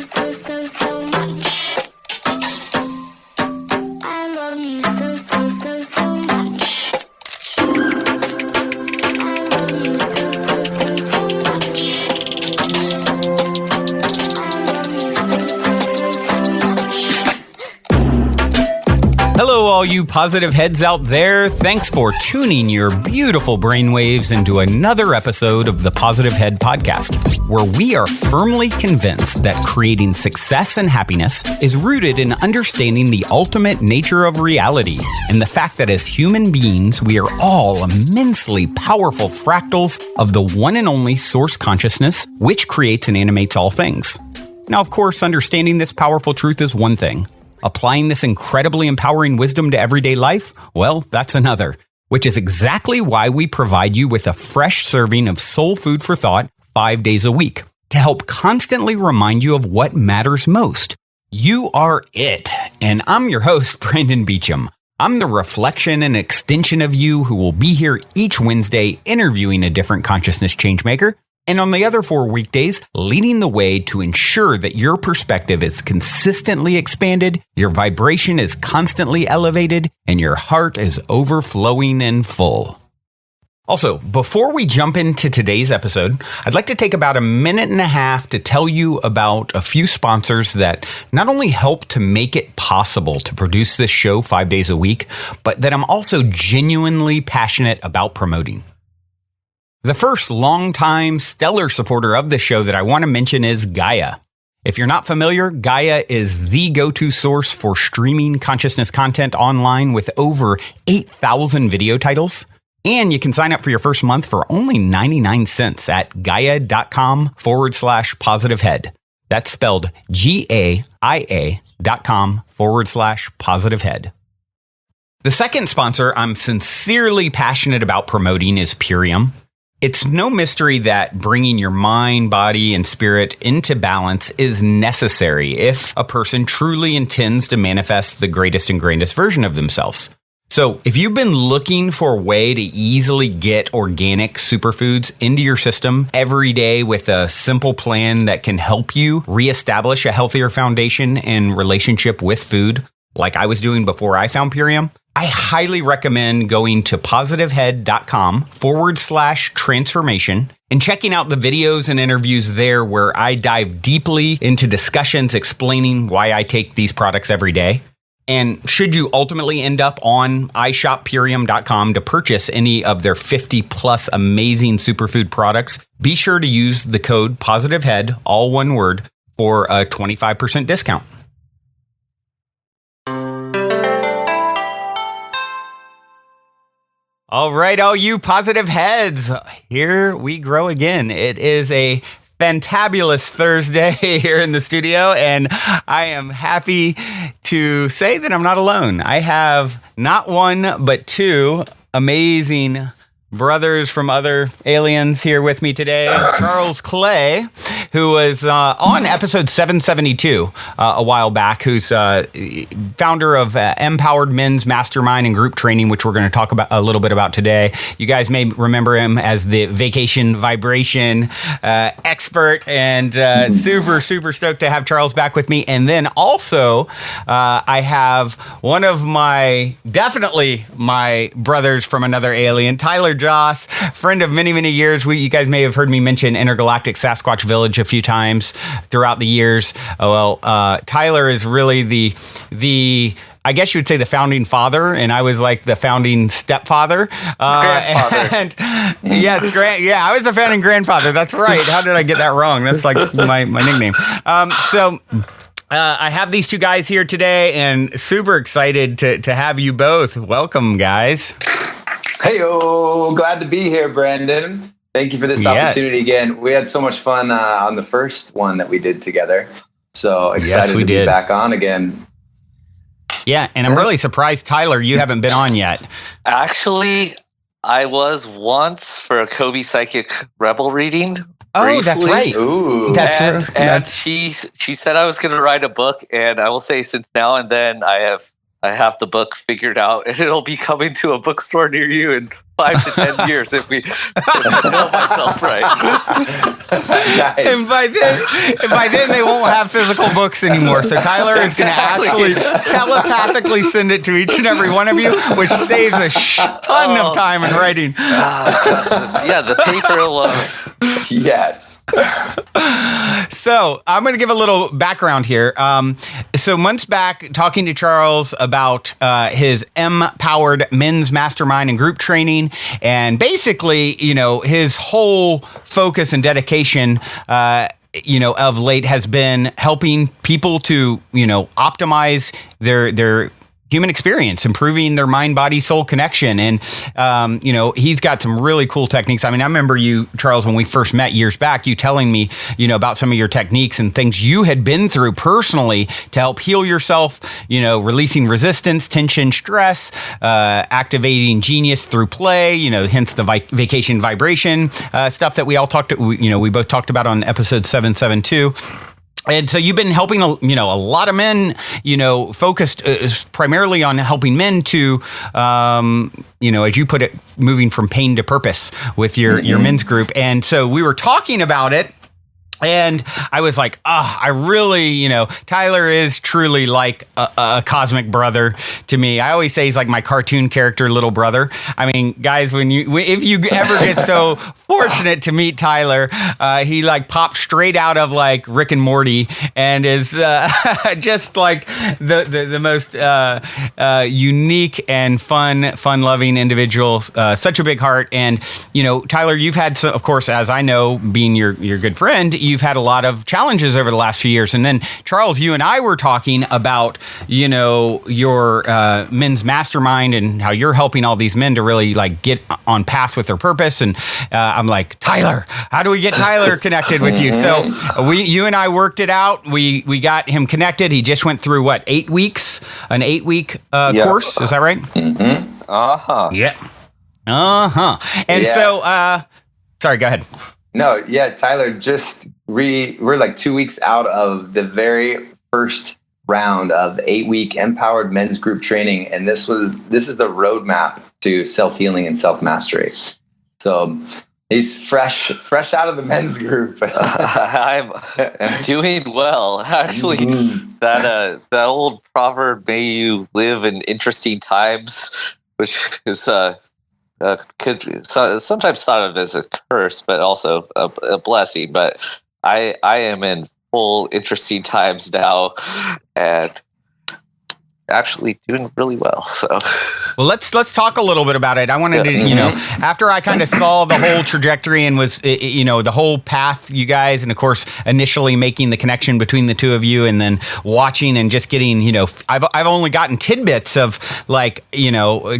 so much. I love you so much. I love you so much. I love you so much. Hello, all you positive heads out there. Thanks for tuning your beautiful brainwaves into another episode of the Positive Head Podcast, where we are firmly convinced that creating success and happiness is rooted in understanding the ultimate nature of reality and the fact that as human beings, we are all immensely powerful fractals of the one and only source consciousness, which creates and animates all things. Now, of course, understanding this powerful truth is one thing. Applying this incredibly empowering wisdom to everyday life? Well, that's another, which is exactly why we provide you with a fresh serving of soul food for thought 5 days a week to help constantly remind you of what matters most. You are it. And I'm your host, Brandon Beecham. I'm the reflection and extension of you who will be here each Wednesday interviewing a different consciousness changemaker. And on the other 4 weekdays, leading the way to ensure that your perspective is consistently expanded, your vibration is constantly elevated, and your heart is overflowing and full. Also, before we jump into today's episode, I'd like to take about a minute and a half to tell you about a few sponsors that not only help to make it possible to produce this show 5 days a week, but that I'm also genuinely passionate about promoting. The first longtime stellar supporter of the show that I want to mention is Gaia. If you're not familiar, Gaia is the go-to source for streaming consciousness content online with over 8,000 video titles. And you can sign up for your first month for only 99 cents at gaia.com/positivehead. That's spelled GAIA.com/positivehead. The second sponsor I'm sincerely passionate about promoting is Purium. It's no mystery that bringing your mind, body, and spirit into balance is necessary if a person truly intends to manifest the greatest and grandest version of themselves. So if you've been looking for a way to easily get organic superfoods into your system every day with a simple plan that can help you reestablish a healthier foundation and relationship with food, like I was doing before I found Purium, I highly recommend going to positivehead.com/transformation and checking out the videos and interviews there where I dive deeply into discussions explaining why I take these products every day. And should you ultimately end up on iShopPurium.com to purchase any of their 50 plus amazing superfood products, be sure to use the code POSITIVEHEAD, all one word, for a 25% discount. All right, all you positive heads, here we grow again. It is a fantabulous Thursday here in the studio, and I am happy to say that I'm not alone. I have not one, but two amazing brothers from other aliens here with me today. Charles Clay, who was on episode 772 a while back, who's founder of Empowered Men's Mastermind and Group Training, which we're going to talk about a little bit about today. You guys may remember him as the vacation vibration expert, and super stoked to have Charles back with me. And then also, I have one of definitely my brothers from another alien, Tyler Joss, friend of many years. You guys may have heard me mention Intergalactic Sasquatch Village a few times throughout the years. Tyler is really the I guess you would say the founding father, and I was like the founding stepfather. Grandfather. And yes, I was the founding grandfather. That's right. How did I get that wrong? That's like my nickname. I have these two guys here today, and super excited to have you both. Welcome, guys. Hey-o, glad to be here, Brandon. Thank you for this opportunity again. We had so much fun on the first one that we did together. So excited to be back on again. Yeah, and I'm really surprised, Tyler, you haven't been on yet. Actually, I was once for a Kobe Psychic Rebel reading. Oh, briefly. That's right. Ooh. And she said I was going to write a book, and I will say since now and then I I have the book figured out, and it'll be coming to a bookstore near you in 5 to 10 years if I know myself right. Nice. And by then they won't have physical books anymore. So Tyler is going to actually telepathically send it to each and every one of you, which saves a ton of time in writing. Yeah, the paper alone. Yes. So I'm going to give a little background here. So months back, talking to Charles about his M-powered men's mastermind and group training, and basically, his whole focus and dedication, of late has been helping people to, optimize their human experience, improving their mind, body, soul connection. And, he's got some really cool techniques. I mean, I remember you, Charles, when we first met years back, you telling me, about some of your techniques and things you had been through personally to help heal yourself, releasing resistance, tension, stress, activating genius through play, hence the vacation vibration stuff that we all we both talked about on episode 772. And so you've been helping, a lot of men, focused primarily on helping men to, as you put it, moving from pain to purpose with your men's group. And so we were talking about it. And I was like, I really, Tyler is truly like a cosmic brother to me. I always say he's like my cartoon character, little brother. I mean, guys, if you ever get so fortunate to meet Tyler, he like popped straight out of like Rick and Morty and is just like the most unique and fun-loving individual. Such a big heart. And, Tyler, you've had, of course, as I know, being your good friend, you've had a lot of challenges over the last few years. And then, Charles, you and I were talking about, your men's mastermind and how you're helping all these men to really like get on path with their purpose. And I'm like, Tyler, how do we get Tyler connected with you? So you and I worked it out. We got him connected. He just went through an 8-week course. Is that right? Mm-hmm. Uh-huh. Yeah. Uh-huh. And so, sorry, go ahead. No, yeah, Tyler, we're like 2 weeks out of the very first round of the 8-week empowered men's group training. And this is the roadmap to self-healing and self-mastery. So he's fresh out of the men's group. I'm doing well. Actually, that old proverb, may you live in interesting times, which is could sometimes thought of as a curse, but also a blessing. But I am in full interesting times now, and actually doing really well. So, well, let's talk a little bit about it. I wanted to, after I kind of saw the whole trajectory and was, the whole path, you guys, and of course, initially making the connection between the two of you, and then watching and just getting, I've only gotten tidbits of like,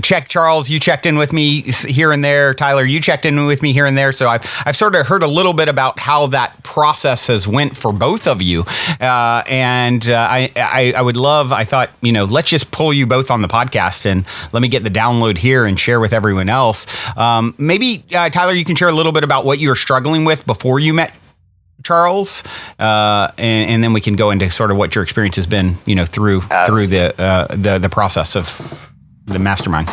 check Charles, you checked in with me here and there. Tyler, you checked in with me here and there. So I've sort of heard a little bit about how that process has went for both of you, and I would love. I thought, let's just pull you both on the podcast and let me get the download here and share with everyone else. Maybe, Tyler, you can share a little bit about what you were struggling with before you met Charles, and then we can go into sort of what your experience has been, through the process of the mastermind.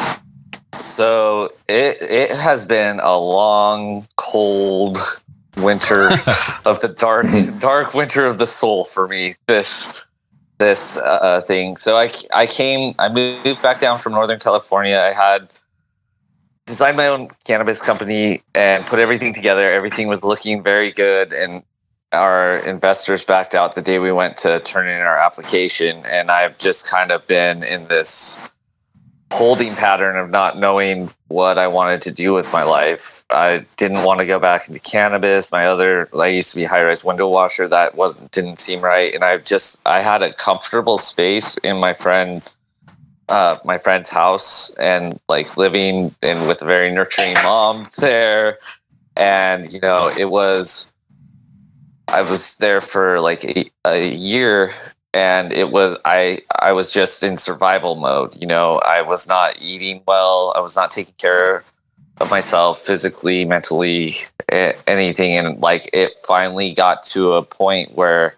So it has been a long, cold winter of the dark winter of the soul for me. This thing. So I moved back down from Northern California. I had designed my own cannabis company and put everything together. Everything was looking very good, and our investors backed out the day we went to turn in our application. And I've just kind of been in this holding pattern of not knowing what I wanted to do with my life. I didn't want to go back into cannabis. I used to be high-rise window washer. That didn't seem right. And I had a comfortable space in my friend's house, and like living in with a very nurturing mom there. And, I was there for like a year. And I was just in survival mode. I was not eating well. I was not taking care of myself physically, mentally, anything. And like, it finally got to a point where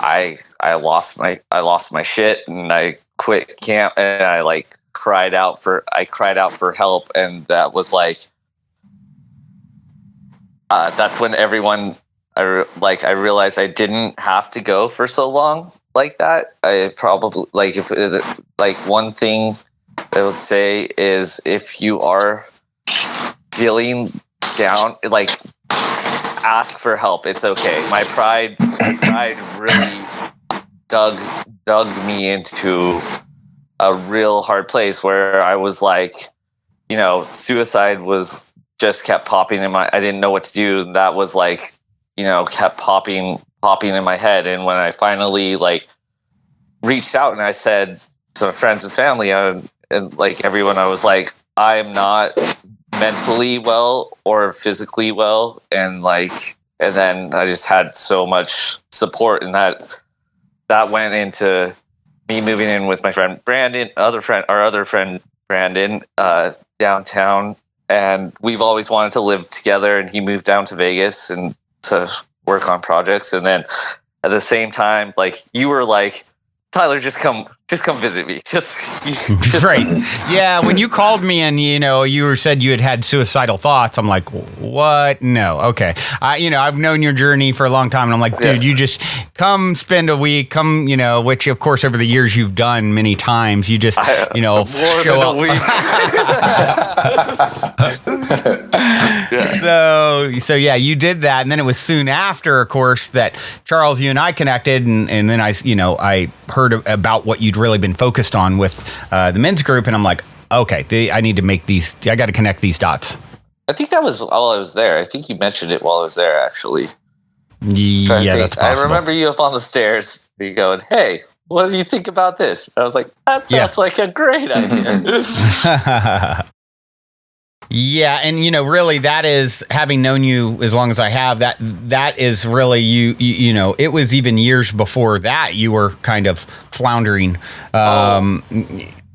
I lost my shit, and I quit camp, and I like cried out for help, and that was like that's when I realized I didn't have to go for so long like that. I probably like one thing I would say is if you are feeling down, like ask for help. It's okay. My pride really dug me into a real hard place where I was like, suicide was just kept popping in my, I didn't know what to do. That was like, kept popping in my head. And when I finally like reached out and I said to friends and family and like everyone, I was like, I'm not mentally well or physically well. And then I just had so much support, and that went into me moving in with my friend Brandon, our other friend Brandon, downtown. And we've always wanted to live together, and he moved down to Vegas and to work on projects. And then at the same time, like you were like, Tyler, just come visit me. Just right. Yeah. When you called me and, you said you had suicidal thoughts, I'm like, what? No. Okay. I've known your journey for a long time, and I'm like, dude, you just come spend a week, which of course over the years you've done many times. You just, show up. So yeah, you did that. And then it was soon after, of course, that Charles, you and I connected. And then I heard about what you'd really been focused on with the men's group. And I'm like, okay, I need to I got to connect these dots. I think that was while I was there. I think you mentioned it while I was there, actually. Yeah, that's possible. I remember you up on the stairs. You going, hey, what do you think about this? And I was like, that sounds like a great idea. Yeah, and really, that is, having known you as long as I have, that is really you. It was even years before that you were kind of floundering.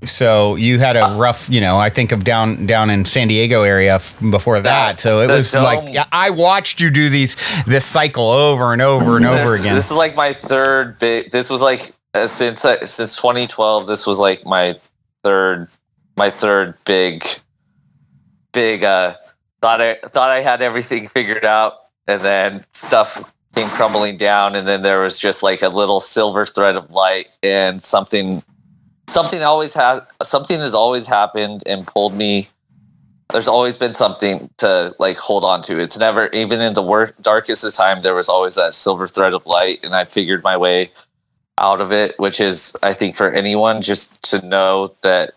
So you had a rough, I think of down in San Diego area before that. So it was like I watched you do this cycle over and over and over again. This is like my third big. This was like since 2012. This was like my third big. Thought I had everything figured out, and then stuff came crumbling down, and then there was just like a little silver thread of light, and something has always happened and pulled me. There's always been something to like hold on to. It's never, even in the darkest of time, there was always that silver thread of light, and I figured my way out of it, which is, I think, for anyone just to know that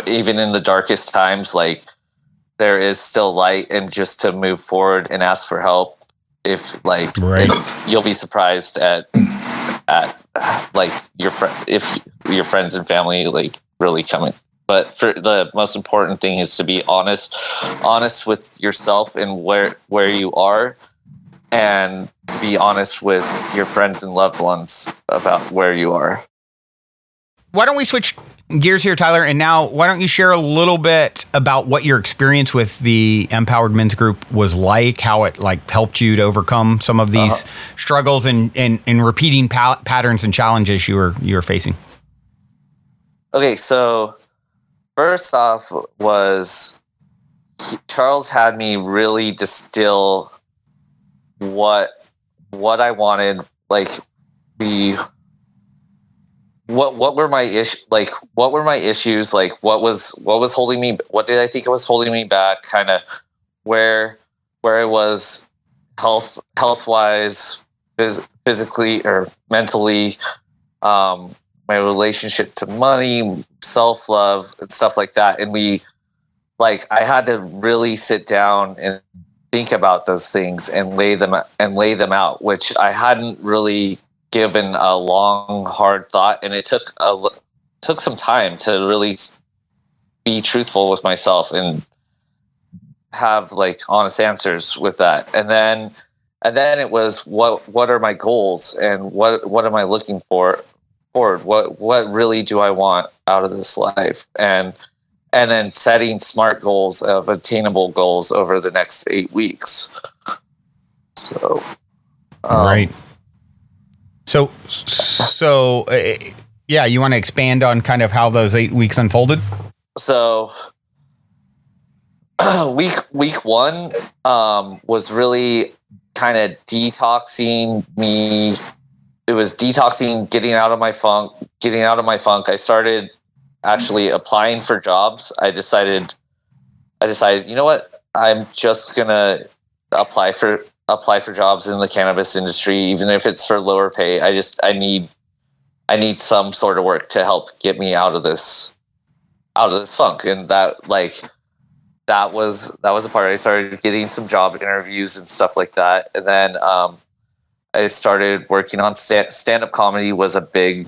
even in the darkest times, like there is still light, and just to move forward and ask for help. If you'll be surprised at like if your friends and family like really coming. But for the most important thing is to be honest with yourself and where you are, and to be honest with your friends and loved ones about where you are. Why don't we switch gears here, Tyler? And now, why don't you share a little bit about what your experience with the Empowered Men's Group was like, how it like helped you to overcome some of these struggles and repeating patterns and challenges you were facing? Okay, so first off was Charles had me really distill what I wanted, like what were my issues, like what was holding me, what did I think was holding me back, kind of where I was health wise, physically or mentally, my relationship to money, self-love, and stuff like that. And I had to really sit down and think about those things and lay them out, which I hadn't really given a long, hard thought. And it took some time to really be truthful with myself and have like honest answers with that. And then it was what are my goals, and what am I looking forward? What really do I want out of this life? And then setting smart goals of attainable goals over the next 8 weeks. So, right. So Yeah, you want to expand on kind of how those 8 weeks unfolded? So week one was really kind of detoxing me. It was detoxing, getting out of my funk. I started actually applying for jobs. I decided, you know what? I'm just gonna apply for jobs in the cannabis industry, even if it's for lower pay. I need some sort of work to help get me out of this funk. And that was a part. I started getting some job interviews and stuff like that. And then I started working on stand-up comedy was a big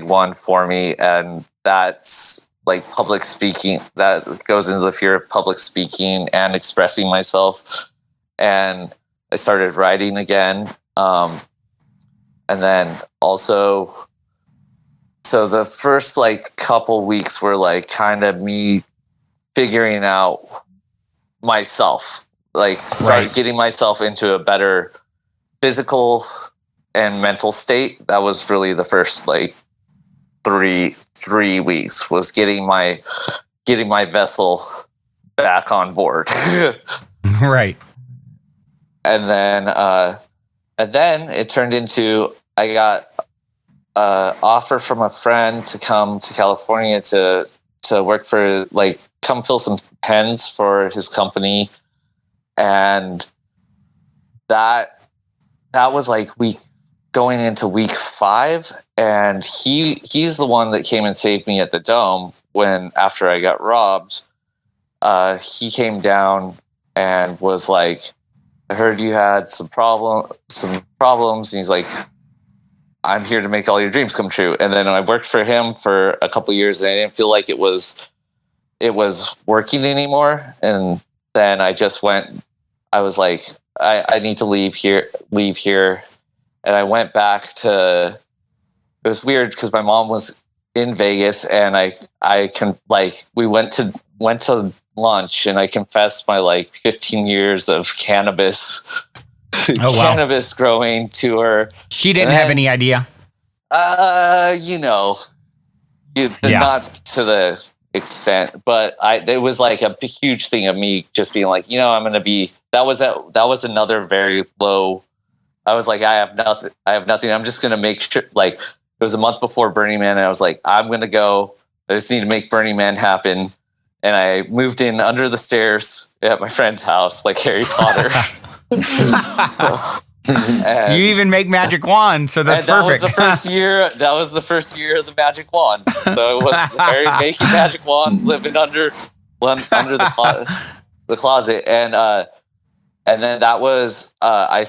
one for me. And that's like public speaking. That goes into the fear of public speaking and expressing myself. And I started writing again. And then also, so the first like couple weeks were like kind of me figuring out myself, like getting myself into a better physical and mental state. That was really the first like three weeks, was getting my vessel back on board. Right. And then it turned into, I got an offer from a friend to come to California to work for, like, come fill some pens for his company. And that was like going into week 5. And he's the one that came and saved me at the Dome after I got robbed. He came down and was like, I heard you had some problems. And he's like, I'm here to make all your dreams come true. And then I worked for him for a couple of years, and I didn't feel like it was working anymore. And then I was like, I need to leave here. And I went back to, it was weird because my mom was in Vegas, and we went to lunch, and I confessed my like 15 years of cannabis growing to her. She didn't have any idea. Not to the extent, but it was like a huge thing of me just being like, I'm going to be, that was another very low. I was like, I have nothing. I'm just going to make sure, like, it was a month before Burning Man, and I was like, I'm going to go. I just need to make Burning Man happen. And I moved in under the stairs at my friend's house, like Harry Potter. You even make magic wands, so that's perfect. That was the first year of the magic wands. So it was Harry making magic wands, living under the closet. And then that was, I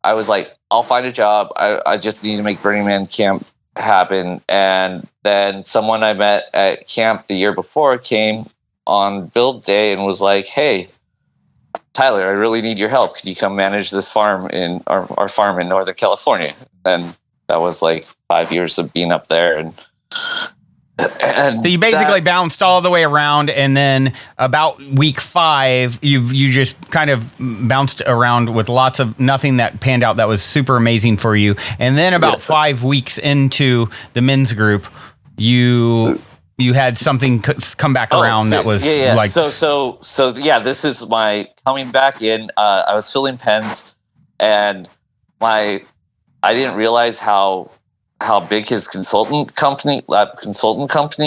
was like, I'll find a job. I just need to make Burning Man camp happen. And then someone I met at camp the year before came on build day and was like, hey, Tyler, I really need your help. Could you come manage this farm in our farm in Northern California? And that was like 5 years of being up there. And so you basically bounced all the way around, and then about week 5, you just kind of bounced around with lots of nothing that panned out that was super amazing for you. And then about 5 weeks into the men's group, you had something come back around that was like... So this is my coming back in. I was filling pens, and I didn't realize how big his consultant company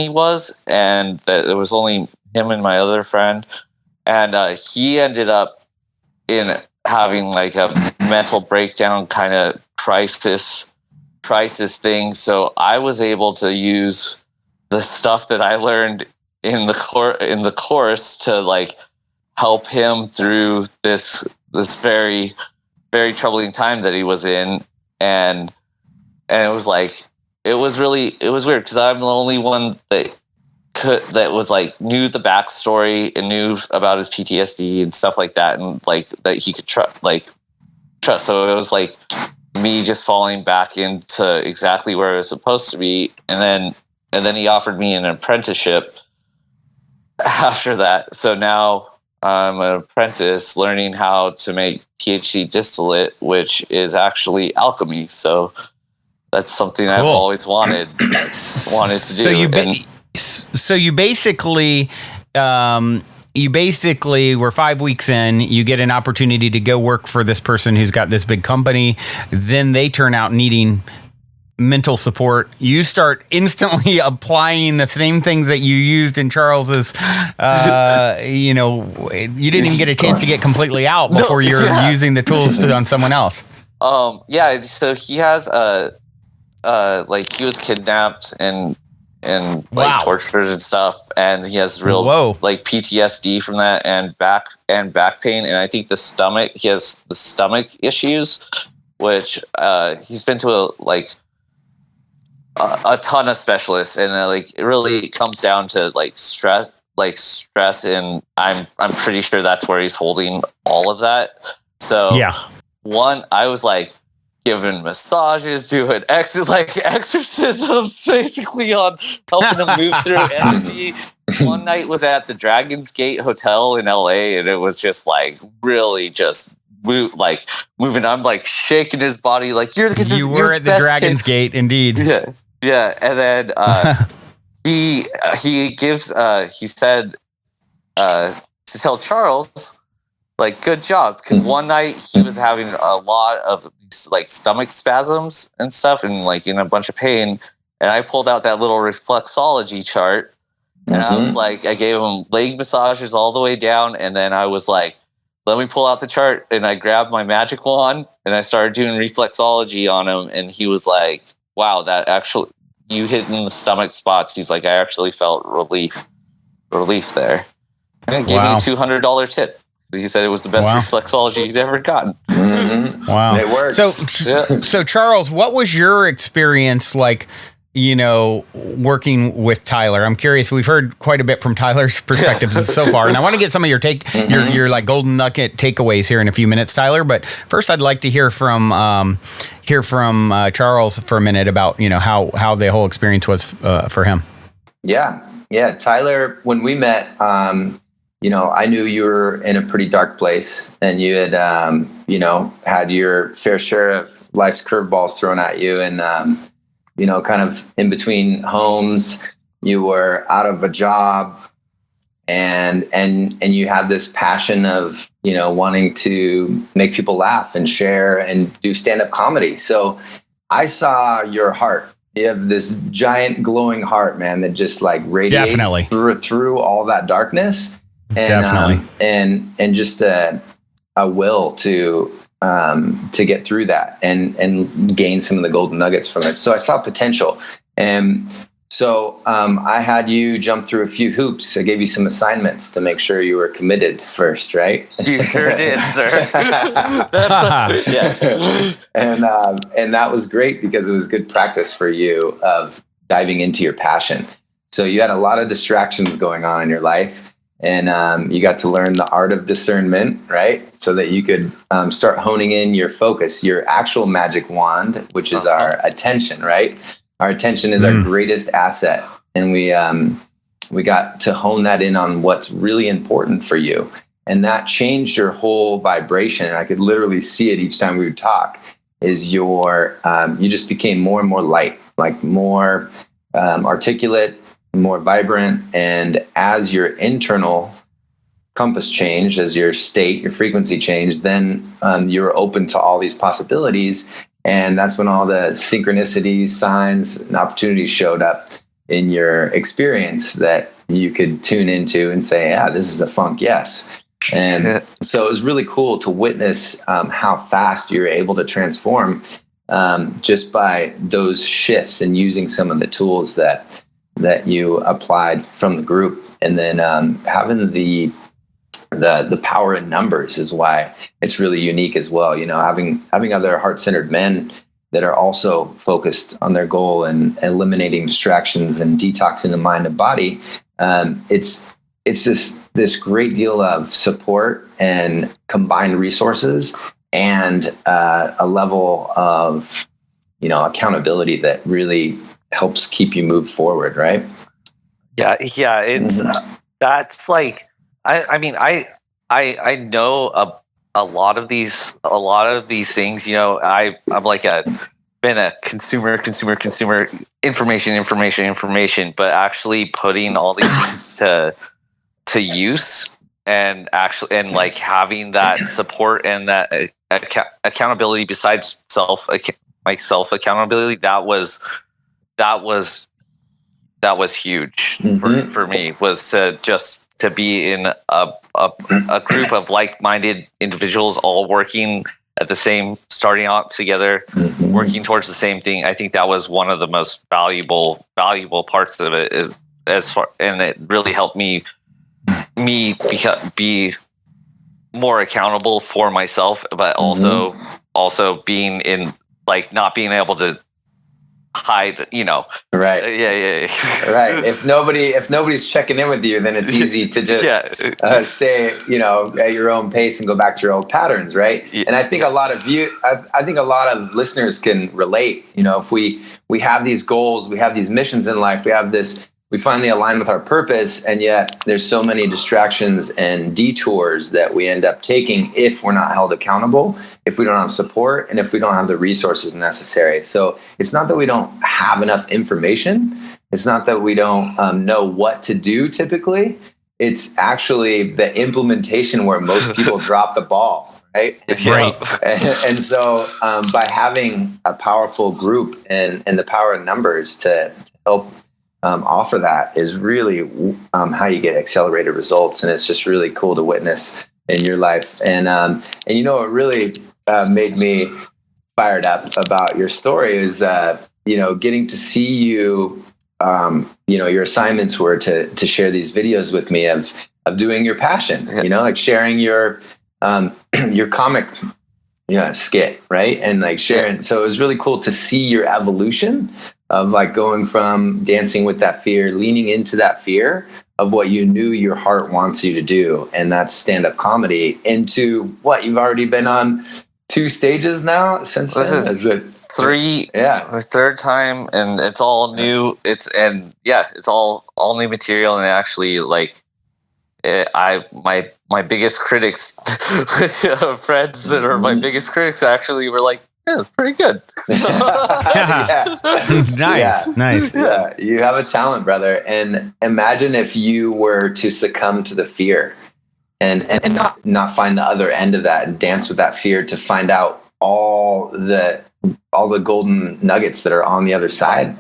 was, and that it was only him and my other friend. And he ended up in having like a mental breakdown kind of crisis thing. So I was able to use the stuff that I learned in the course to like help him through this very, very troubling time that he was in. And it was like, it was weird because I'm the only one that was like knew the backstory and knew about his PTSD and stuff like that. And like that he could trust. So it was like me just falling back into exactly where I was supposed to be. And then he offered me an apprenticeship after that. So now I'm an apprentice learning how to make THC distillate, which is actually alchemy. So that's something I've always wanted to do. So you basically were 5 weeks in, you get an opportunity to go work for this person who's got this big company. Then they turn out needing mental support. You start instantly applying the same things that you used in Charles's, you didn't even get a chance to get completely out before you're using the tools on someone else. So he has he was kidnapped and tortured and stuff, and he has real PTSD from that and back pain, and I think he has the stomach issues, which he's been to a ton of specialists, and it really comes down to stress, and I'm pretty sure that's where he's holding all of that. So I was giving massages, doing exorcisms, basically on helping him move through energy. One night was at the Dragon's Gate Hotel in LA, and it was just really just moving. I'm shaking his body you were at the Dragon's Gate, indeed. Yeah, and then he said to tell Charles good job, because one night he was having a lot of stomach spasms and stuff, and in a bunch of pain, and I pulled out that little reflexology chart, and I was I gave him leg massages all the way down, and then I was let me pull out the chart, and I grabbed my magic wand and I started doing reflexology on him, and he was wow, that actually, you hit in the stomach spots. He's I actually felt relief there. And it gave me a $200 tip. He said it was the best reflexology he'd ever gotten. Mm-hmm. Wow. It works. So Charles, what was your experience working with Tyler? I'm curious. We've heard quite a bit from Tyler's perspective so far, and I want to get some of your your golden nugget takeaways here in a few minutes, Tyler. But first, I'd like to hear from Charles for a minute about how the whole experience was for him. Yeah. Tyler, when we met, I knew you were in a pretty dark place, and you had had your fair share of life's curveballs thrown at you, and kind of in between homes, you were out of a job, and you had this passion of wanting to make people laugh and share and do stand-up comedy. So I saw your heart. You have this giant glowing heart, man, that just radiates through all that darkness, and and just a will to get through that and gain some of the golden nuggets from it. So I saw potential. And so I had you jump through a few hoops. I gave you some assignments to make sure you were committed first, right? You sure did, sir. Yes. And that was great, because it was good practice for you of diving into your passion. So you had a lot of distractions going on in your life. And you got to learn the art of discernment, right? So that you could start honing in your focus, your actual magic wand, which is our attention, right? Our attention is our greatest asset. And we got to hone that in on what's really important for you. And that changed your whole vibration. And I could literally see it each time we would talk, is you just became more and more light, more articulate, more vibrant. And as your internal compass changed, as your state, your frequency changed, then you were open to all these possibilities. And that's when all the synchronicities, signs, and opportunities showed up in your experience that you could tune into and say, this is a funk yes. And so it was really cool to witness how fast you're able to transform just by those shifts and using some of the tools that you applied from the group. And then having the power in numbers is why it's really unique as well. Having other heart-centered men that are also focused on their goal and eliminating distractions and detoxing the mind and body. It's this great deal of support and combined resources and a level of accountability that really helps keep you move forward, right? Yeah. It's that's I know a lot of these things. I'm been a consumer information, but actually putting all these things to use and like having that support and that accountability besides self accountability, that was huge for me, was to be in a group of like-minded individuals all working at the same, starting out together, working towards the same thing. I think that was one of the most valuable parts of it, and it really helped me be more accountable for myself, but also being in, like, not being able to hide, right. Right. If nobody's checking in with you, then it's easy to just stay, at your own pace and go back to your old patterns. Right. Yeah. And I think a lot of listeners can relate. If we have these goals, we have these missions in life, we finally align with our purpose, and yet there's so many distractions and detours that we end up taking if we're not held accountable, if we don't have support, and if we don't have the resources necessary. So it's not that we don't have enough information. It's not that we don't know what to do typically. It's actually the implementation where most people drop the ball, right? Right. And so by having a powerful group and the power of numbers to help offer that is really how you get accelerated results. And it's just really cool to witness in your life. And what really made me fired up about your story is, getting to see you, your assignments were to share these videos with me of doing your passion, like sharing your comic skit, right? And like sharing. So it was really cool to see your evolution of like going from dancing with that fear, leaning into that fear of what you knew your heart wants you to do. And that's stand-up comedy, into what you've already been on 2 stages now since this then. Is 3, the third time, and it's all new. It's all new material. And actually, like, my biggest critics, friends that are my biggest critics, actually were like, yeah, it's pretty good. Nice. Yeah, you have a talent, brother. And imagine if you were to succumb to the fear and not find the other end of that and dance with that fear to find out all the golden nuggets that are on the other side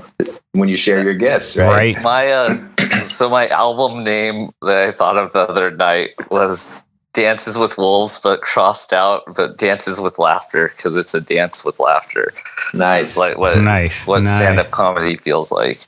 when you share your gifts, right? My album name that I thought of the other night was Dances with Wolves, but crossed out, but Dances with Laughter, because it's a dance with laughter. Nice. Like what stand-up comedy feels like.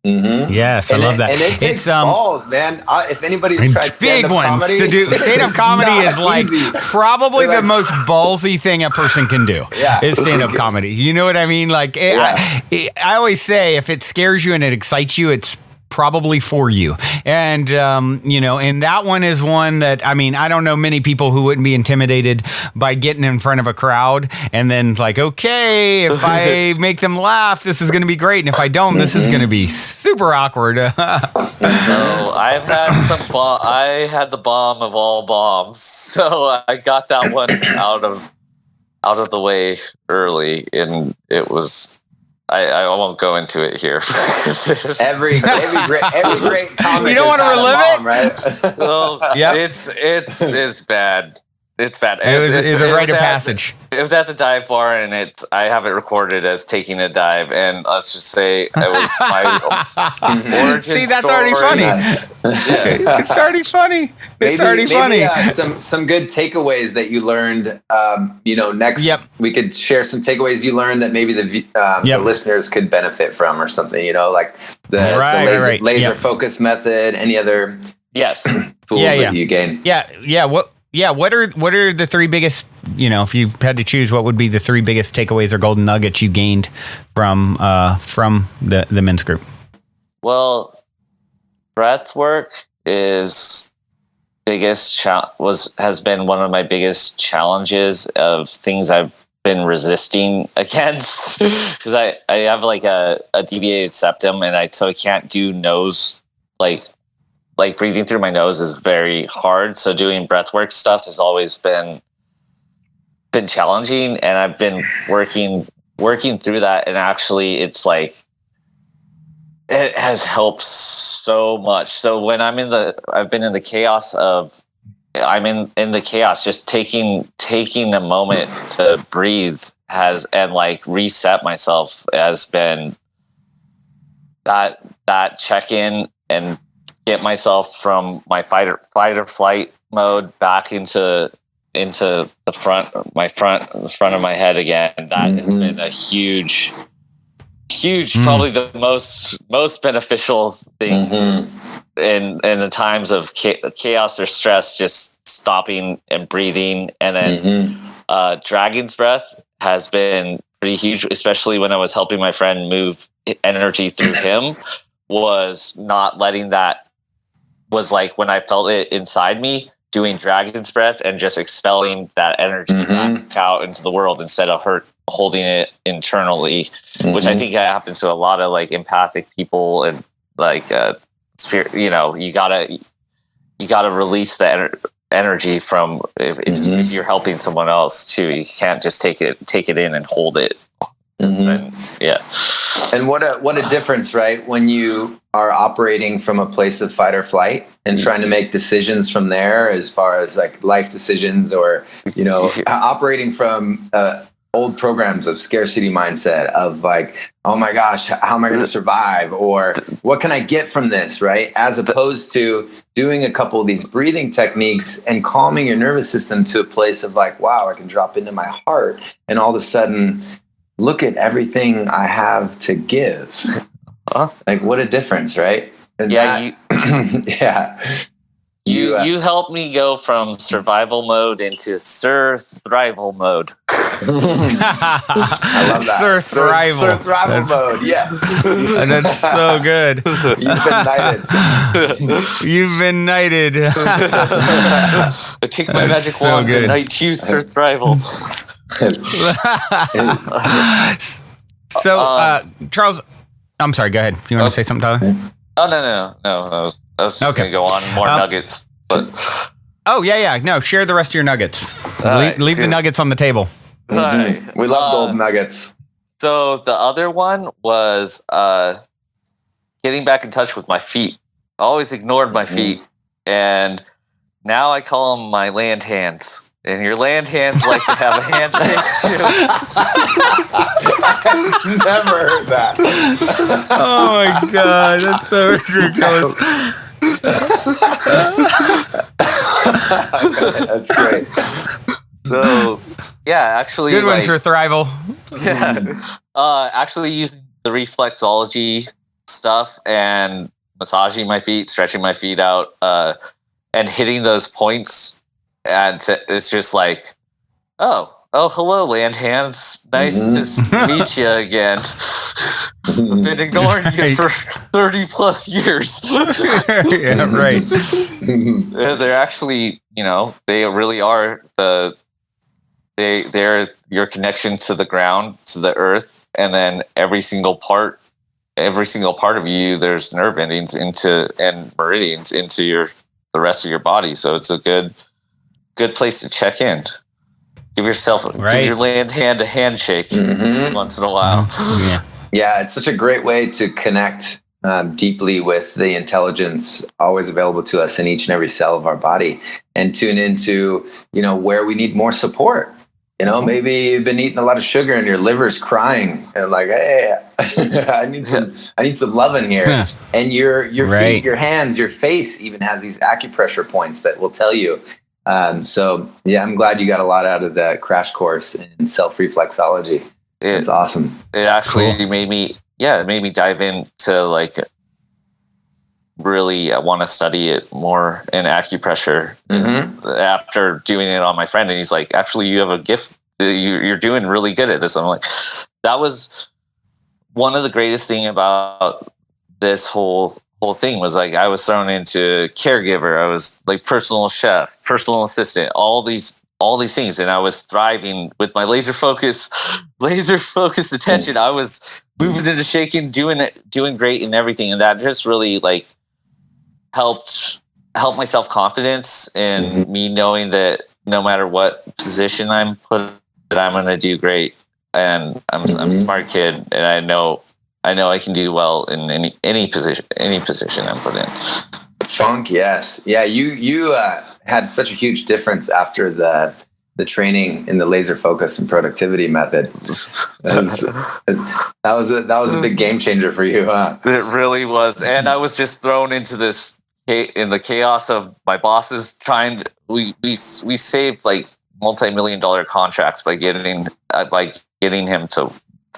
Mm-hmm. Yes, I love that. And it takes balls, man. If anybody's tried stand-up comedy, to do stand-up comedy is like probably the most ballsy thing a person can do. Is stand-up comedy. You know what I mean? Like I always say, if it scares you and it excites you, it's probably for you. And, and that one is one that, I don't know many people who wouldn't be intimidated by getting in front of a crowd and then like, okay, if I make them laugh, this is going to be great. And if I don't, this is going to be super awkward. No, I've had I had the bomb of all bombs. So I got that one out of the way early, and it was, I won't go into it here. every great comic. You don't want to relive it, right? Well, it's bad. It's bad. It's a rite of passage. It was at the dive bar, and I have it recorded as taking a dive, and let's just say it was my origin. See, that's story. already funny. It's already funny. Some good takeaways that you learned. Next we could share some takeaways you learned that maybe the listeners could benefit from, or something. Like the laser focus method. Any other tools that you gain? What are the 3 biggest, if you had to choose, what would be the 3 biggest takeaways or golden nuggets you gained from the men's group? Well, breath work has been one of my biggest challenges of things I've been resisting against, because I have like a deviated septum, and so I can't do nose, like breathing through my nose is very hard. So doing breathwork stuff has always been challenging. And I've been working working through that, and actually it's like it has helped so much. So when I've been in the chaos of, I'm in the chaos, just taking the moment to breathe and like reset myself has been that check in and get myself from my fight or flight mode back into the front of my head again. And that has been a huge, probably the most beneficial thing in the times of chaos or stress, just stopping and breathing. And then Dragon's Breath has been pretty huge, especially when I was helping my friend move energy through him. Was not letting that, was like when I felt it inside me, doing Dragon's Breath and just expelling that energy back out into the world instead of holding it internally, which I think happens to a lot of like empathic people and like spirit. You know, you gotta release the energy from if you're helping someone else too. You can't just take it in and hold it. And, and what a difference, right? When you are operating from a place of fight or flight and trying to make decisions from there, as far as like life decisions, or operating from old programs of scarcity mindset of like, oh my gosh, how am I going to survive, or what can I get from this, right? As opposed to doing a couple of these breathing techniques and calming your nervous system to a place of like, wow, I can drop into my heart, and all of a sudden, look at everything I have to give. Like, what a difference, right? And you helped me go from survival mode into surthrival mode. I love that. Surthrival mode, yes. And that's so good. You've been knighted. I take my magic wand and knight you surthrival. So, Charles, I'm sorry, go ahead. You want to say something, Tyler? Oh, no. I was just going to go on more nuggets. But No, share the rest of your nuggets. Leave the nuggets on the table. Right. We love gold nuggets. So the other one was getting back in touch with my feet. I always ignored my feet. And now I call them my land hands. And your land hands like to have a handshake too. I've never heard that. Oh my God, that's so ridiculous. That's great. So, yeah, actually, good one for thrival. Yeah, actually using the reflexology stuff and massaging my feet, stretching my feet out, and hitting those points. And it's just like, oh, hello, land hands. Nice to meet you again. I've been ignoring you for 30 plus years. Yeah, right. They're actually, they really are they're your connection to the ground, to the earth, and then every single part of you, there's nerve endings and meridians into the rest of your body. So it's a good place to check in. Give your land hand a handshake once in a while. Yeah, it's such a great way to connect deeply with the intelligence always available to us in each and every cell of our body, and tune into, where we need more support. Maybe you've been eating a lot of sugar and your liver's crying, and like, hey, I need some love in here. Yeah. And your feet, your hands, your face even has these acupressure points that will tell you. So yeah, I'm glad you got a lot out of that crash course in self-reflexology. It's awesome. It actually made me dive into like really want to study it more in acupressure after doing it on my friend. And he's like, actually, you have a gift. You're doing really good at this. I'm like, that was one of the greatest thing about this whole thing was like, I was thrown into caregiver. I was like personal chef, personal assistant, all these things. And I was thriving with my laser focused attention. I was moving into shaking, doing great and everything. And that just really like helped my self-confidence and me knowing that no matter what position I'm put, that I'm going to do great. and I'm a smart kid, and I know I can do well in any position I'm put in. Funk, yes. Yeah, you had such a huge difference after the training in the laser focus and productivity method. That was a big game changer for you, huh? It really was. And I was just thrown into this in the chaos of my bosses trying. We saved like multi-million-dollar contracts by getting him to,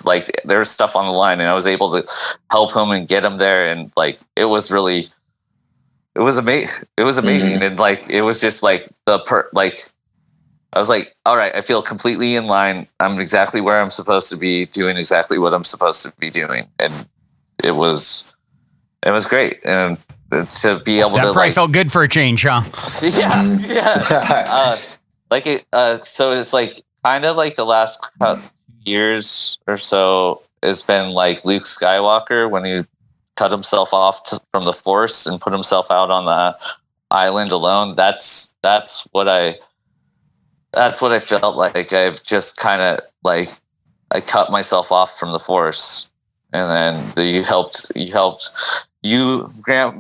like, there was stuff on the line, and I was able to help him and get him there. And like, it was amazing. And like, it was just like I was like, all right, I feel completely in line. I'm exactly where I'm supposed to be, doing exactly what I'm supposed to be doing. And it was great. And to be able to, probably felt good for a change, huh? Yeah. So it's like kind of like the last years or so, it's been like Luke Skywalker when he cut himself off from the Force and put himself out on the island alone. That's what I felt like. I've just kind of like, I cut myself off from the Force, and then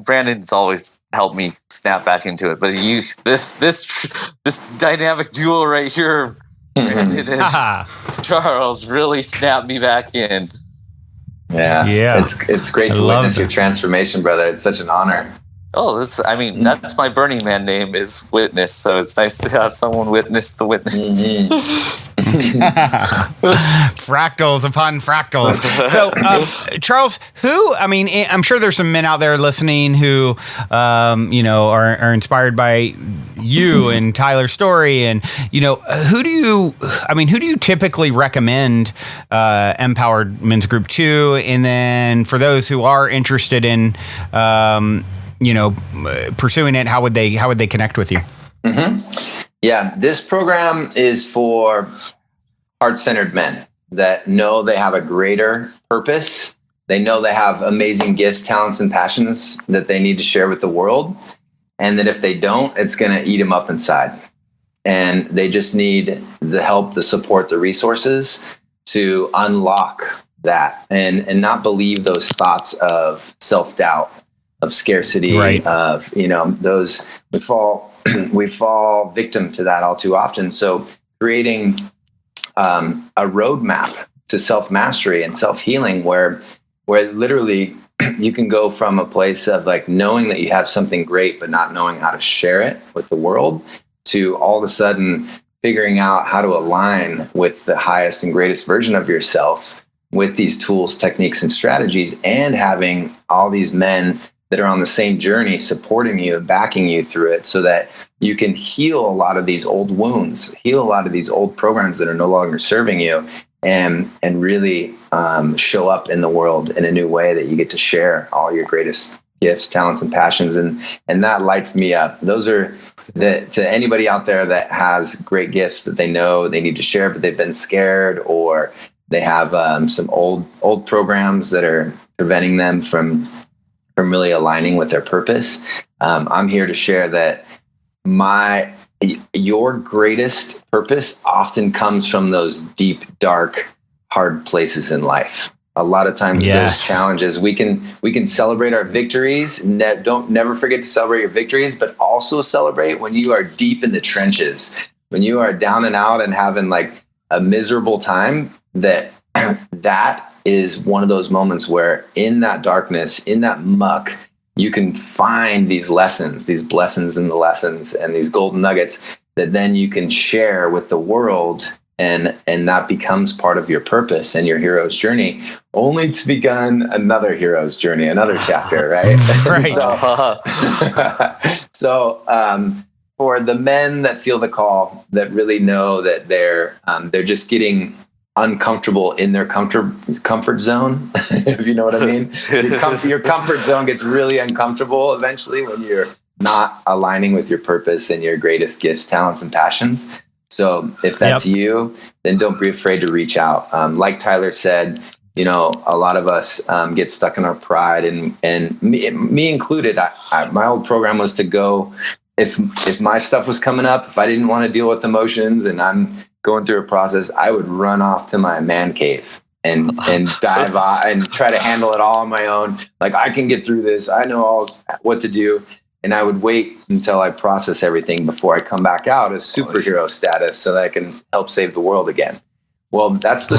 Brandon's always helped me snap back into it. But this dynamic duo right here, Brandon and Charles, really snapped me back in. Yeah. It's great to witness your transformation, brother. It's such an honor. Oh, that's my Burning Man name is Witness. So it's nice to have someone witness the witness. Fractals upon fractals. So, Charles, I'm sure there's some men out there listening who, are inspired by you and Tyler's story. And, who do you typically recommend Empowered Men's Group to? And then for those who are interested in, pursuing it, how would they connect with you? Yeah, this program is for heart-centered men that know they have a greater purpose. They know they have amazing gifts, talents, and passions that they need to share with the world. And that if they don't, it's going to eat them up inside. And they just need the help, the support, the resources to unlock that and not believe those thoughts of self-doubt, of scarcity, right. Of, those, we fall victim to that all too often. So creating a roadmap to self-mastery and self-healing where literally you can go from a place of like knowing that you have something great, but not knowing how to share it with the world, to all of a sudden figuring out how to align with the highest and greatest version of yourself with these tools, techniques, and strategies, and having all these men that are on the same journey supporting you and backing you through it so that you can heal a lot of these old wounds, heal a lot of these old programs that are no longer serving you, and really show up in the world in a new way that you get to share all your greatest gifts, talents, and passions. And that lights me up. Those are to anybody out there that has great gifts that they know they need to share, but they've been scared, or they have some old programs that are preventing them from really aligning with their purpose. I'm here to share that your greatest purpose often comes from those deep, dark, hard places in life. A lot of times those challenges, we can celebrate our victories. Never forget to celebrate your victories, but also celebrate when you are deep in the trenches, when you are down and out and having like a miserable time. That is one of those moments where in that darkness, in that muck, you can find these lessons, these blessings in the lessons, and these golden nuggets that then you can share with the world. And that becomes part of your purpose and your hero's journey, only to begin another hero's journey, another chapter, right? Right. So for the men that feel the call, that really know that they're just getting uncomfortable in their comfort zone, if you know what I mean. Your comfort zone gets really uncomfortable eventually when you're not aligning with your purpose and your greatest gifts, talents, and passions. So if that's you, then don't be afraid to reach out. Like Tyler said, a lot of us get stuck in our pride, and me included. My old program was to go if my stuff was coming up, if I didn't want to deal with emotions and I'm going through a process, I would run off to my man cave and dive off and try to handle it all on my own. Like, I can get through this. I know all what to do. And I would wait until I process everything before I come back out as superhero status so that I can help save the world again. Well, that's the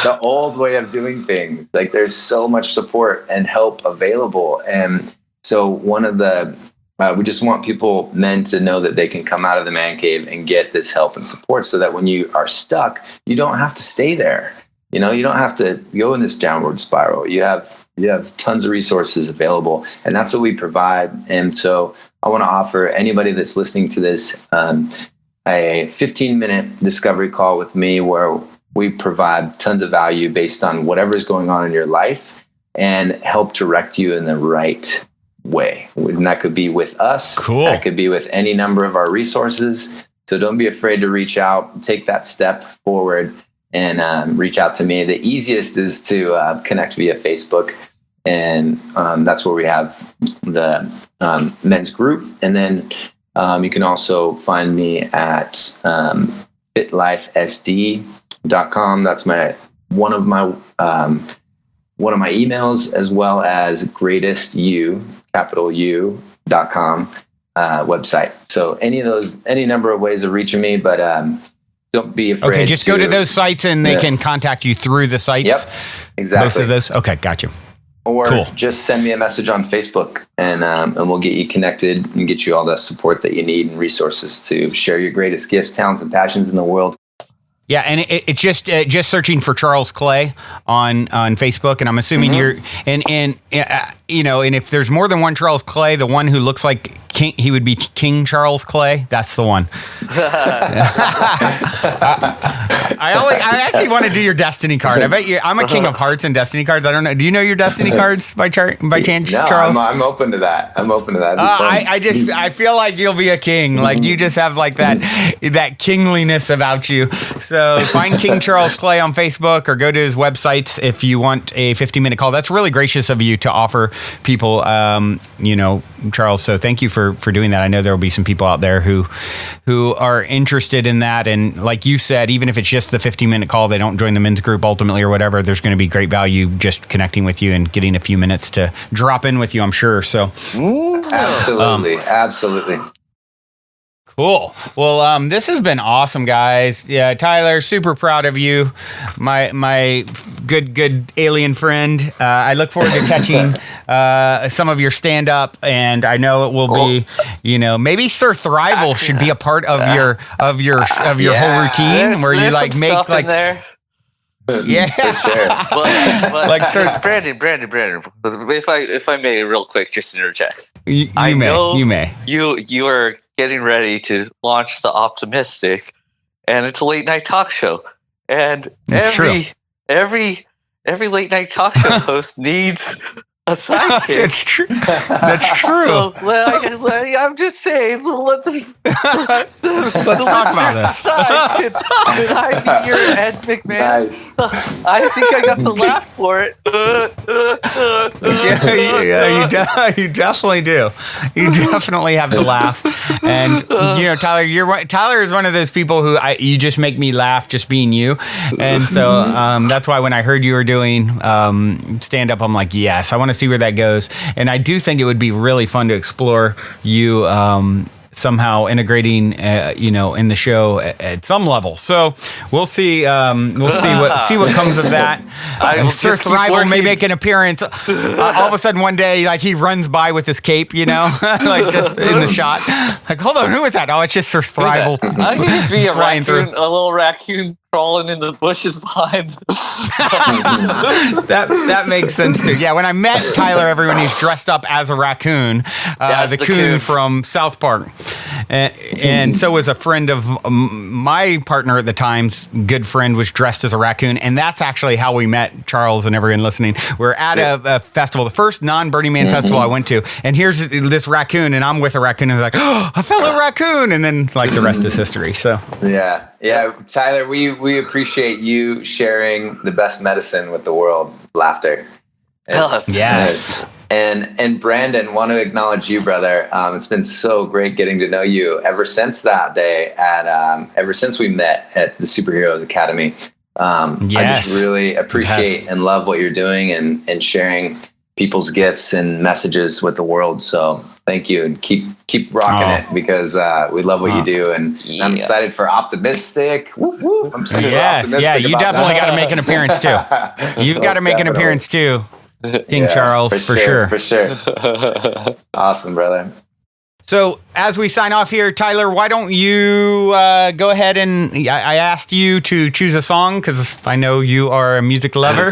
the old way of doing things. Like, there's so much support and help available. And so one of the, we just want men to know that they can come out of the man cave and get this help and support so that when you are stuck, you don't have to stay there. You know, you don't have to go in this downward spiral. You have tons of resources available, and that's what we provide. And so I want to offer anybody that's listening to this a 15-minute discovery call with me where we provide tons of value based on whatever is going on in your life and help direct you in the right way. And that could be with us. Cool. That could be with any number of our resources. So don't be afraid to reach out, take that step forward, and reach out to me. The easiest is to connect via Facebook. And that's where we have the men's group. And then you can also find me at fitlifesd.com. That's one of my emails, as well as greatestu.com website. So any number of ways of reaching me, but don't be afraid. Okay, just go to those sites and they can contact you through the sites. Yep, exactly. Both of those. Okay, got you. Or cool. Just send me a message on Facebook, and we'll get you connected and get you all the support that you need and resources to share your greatest gifts, talents, and passions in the world. Yeah, and it's just searching for Charles Clay on Facebook, and I'm assuming you're and if there's more than one Charles Clay, the one who looks like King, he would be King Charles Clay. That's the one. I actually want to do your Destiny card. I bet I'm a king of hearts and Destiny cards. I don't know. Do you know your Destiny cards by chance, No, Charles? I'm open to that. I feel like you'll be a king. Like, you just have like that kingliness about you. So find King Charles Clay on Facebook or go to his websites if you want a 15-minute call. That's really gracious of you to offer people, Charles. So thank you for doing that. I know there will be some people out there who are interested in that. And like you said, even if it's just the 15-minute call, they don't join the men's group ultimately or whatever, there's going to be great value just connecting with you and getting a few minutes to drop in with you, I'm sure. So absolutely. Cool. Well, this has been awesome, guys. Yeah, Tyler, super proud of you, my good alien friend. I look forward to catching some of your stand up, and I know it will be, maybe Sir Thrival should be a part of your whole routine where you like make like there. Yeah, for sure. But like Brandon. If I may, real quick, just interject. You may. You are getting ready to launch the Optimistic, and it's a late night talk show, and every late night talk show host needs a sidekick. That's true. That's true. So I'm just saying, let's talk about this. Could I be your Ed McMahon? Nice. I think I got the laugh for it. You definitely do. You definitely have the laugh. And Tyler, Tyler is one of those people who you just make me laugh just being you. And so that's why when I heard you were doing stand up, I'm like, yes, I want to see where that goes. And I do think it would be really fun to explore you somehow integrating in the show at some level. So we'll see see what comes of that. Sir Thrival may make an appearance all of a sudden one day, like he runs by with his cape, like just in the shot, like, hold on, who is that? Oh, it's just Sir Thrival. I could just be a little raccoon crawling in the bushes behind. That makes sense too. Yeah, when I met Tyler, everyone, he's dressed up as a raccoon, the coon from South Park. And so was a friend of my partner at the time's good friend was dressed as a raccoon. And that's actually how we met, Charles and everyone listening. We're at a festival, the first non-Burning Man festival I went to. And here's this raccoon, and I'm with a raccoon, and they're like, oh, a fellow raccoon. And then like the rest is history. So yeah, Tyler, we appreciate you sharing the best medicine with the world, laughter. Yes. And Brandon, want to acknowledge you, brother. It's been so great getting to know you ever since that day ever since we met at the Superheroes Academy. I just really appreciate and love what you're doing and sharing people's gifts and messages with the world. So thank you, and keep rocking it, because we love what you do, and I'm excited for Optimistic. Woo, woo. I'm super optimistic. You definitely got to make an appearance too. You've got to make an appearance too, King Charles, for sure. For sure. Awesome, brother. So as we sign off here, Tyler, why don't you go ahead and I asked you to choose a song because I know you are a music lover.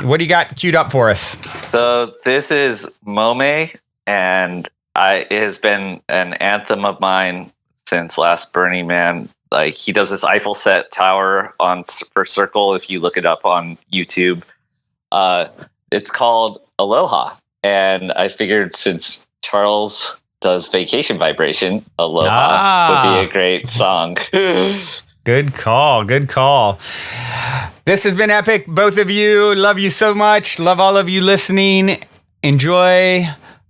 What do you got queued up for us? So this is Mome, and it has been an anthem of mine since last Burning Man. Like, he does this Eiffel set tower for Circle. If you look it up on YouTube, it's called Aloha. And I figured, since Charles does Vacation Vibration, Aloha would be a great song. Good call. This has been epic. Both of you. Love you so much. Love all of you listening. Enjoy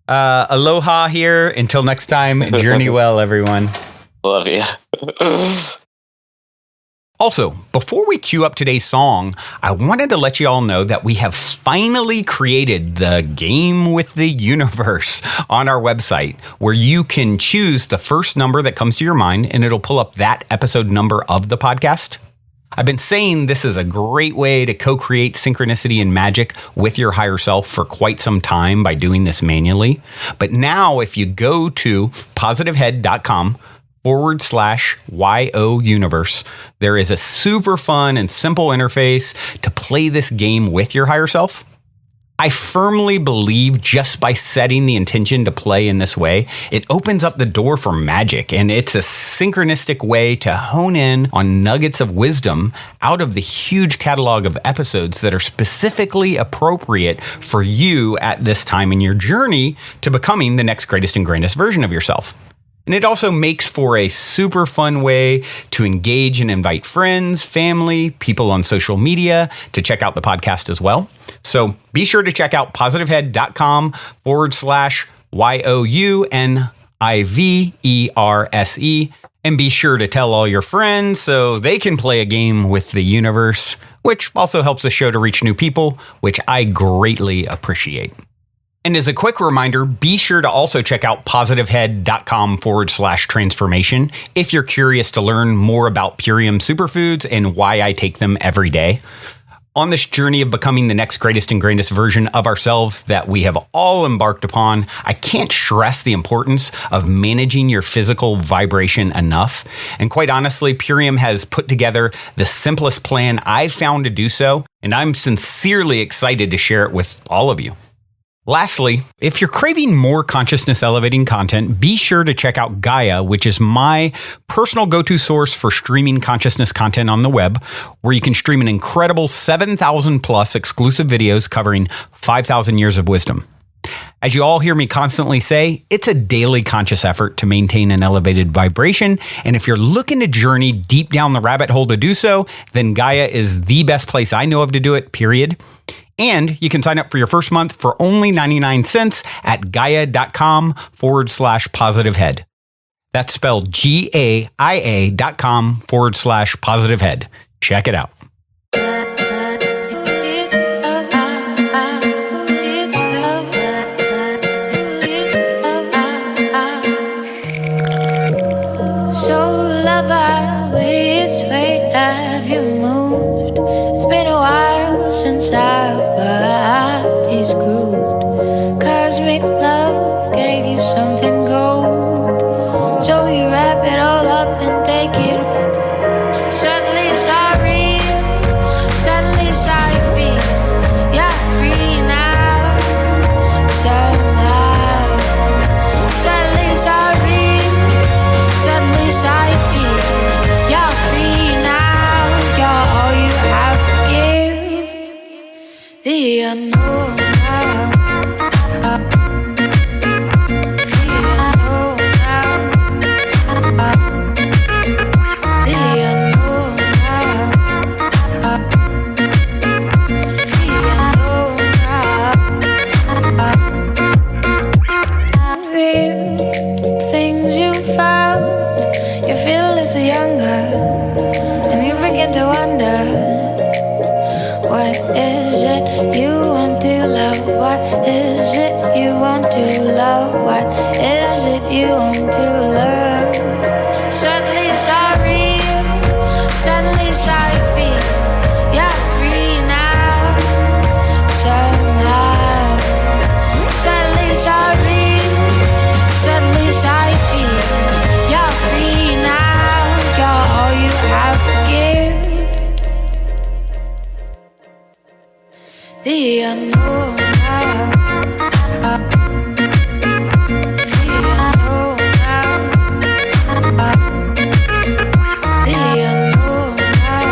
Aloha here. Until next time, journey well, everyone. Love you. Also, before we cue up today's song, I wanted to let you all know that we have finally created the Game with the Universe on our website, where you can choose the first number that comes to your mind, and it'll pull up that episode number of the podcast. I've been saying this is a great way to co-create synchronicity and magic with your higher self for quite some time by doing this manually. But now, if you go to positivehead.com/YO Universe, there is a super fun and simple interface to play this game with your higher self. I firmly believe just by setting the intention to play in this way, it opens up the door for magic, and it's a synchronistic way to hone in on nuggets of wisdom out of the huge catalog of episodes that are specifically appropriate for you at this time in your journey to becoming the next greatest and grandest version of yourself. And it also makes for a super fun way to engage and invite friends, family, people on social media to check out the podcast as well. So be sure to check out positivehead.com/YOUNIVERSE, and be sure to tell all your friends so they can play a game with the universe, which also helps the show to reach new people, which I greatly appreciate. And as a quick reminder, be sure to also check out positivehead.com/transformation if you're curious to learn more about Purium superfoods and why I take them every day. On this journey of becoming the next greatest and grandest version of ourselves that we have all embarked upon, I can't stress the importance of managing your physical vibration enough. And quite honestly, Purium has put together the simplest plan I've found to do so, and I'm sincerely excited to share it with all of you. Lastly, if you're craving more consciousness elevating content, be sure to check out Gaia, which is my personal go-to source for streaming consciousness content on the web, where you can stream an incredible 7,000 plus exclusive videos covering 5,000 years of wisdom. As you all hear me constantly say, it's a daily conscious effort to maintain an elevated vibration. And if you're looking to journey deep down the rabbit hole to do so, then Gaia is the best place I know of to do it, period. And you can sign up for your first month for only 99 cents at gaia.com/positivehead. That's spelled GAIA.com/positivehead. Check it out. So lover, which way have you moved? It's been a while since our bodies grooved. Cosmic love gave you something gold, so you wrap it all up and take it. Suddenly it's all real, suddenly it's how you feel. You're free now, somehow. Suddenly it's all real, suddenly it's how you feel. You're free now, you're all you have to give. The unknown now. The unknown now. The unknown now. The unknown now. What is it you want to love? What is it you want to love? What is it you want to love? Suddenly it's all real. Suddenly it's how you feel. You're free now. Somehow. Suddenly it's all real. Suddenly it's how you feel. You're free now. You're all you have to give. The unknown now. The unknown now. The unknown now.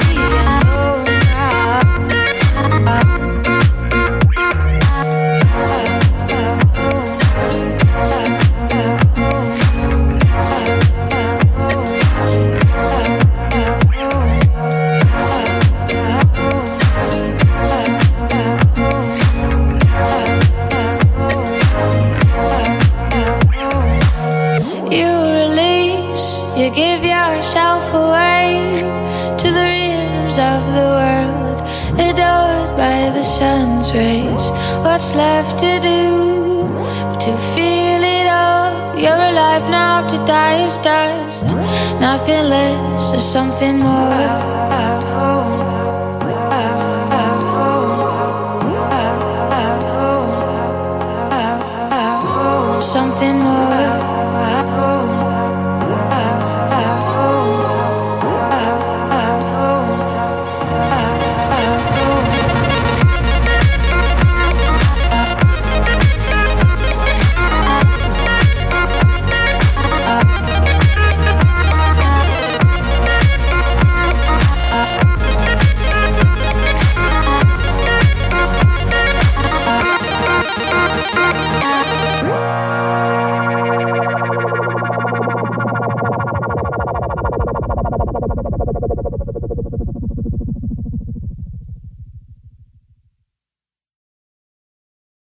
The unknown You give yourself away to the rhythms of the world, adored by the sun's rays. What's left to do but to feel it all? You're alive now, to die is dust. Nothing less or something more. Something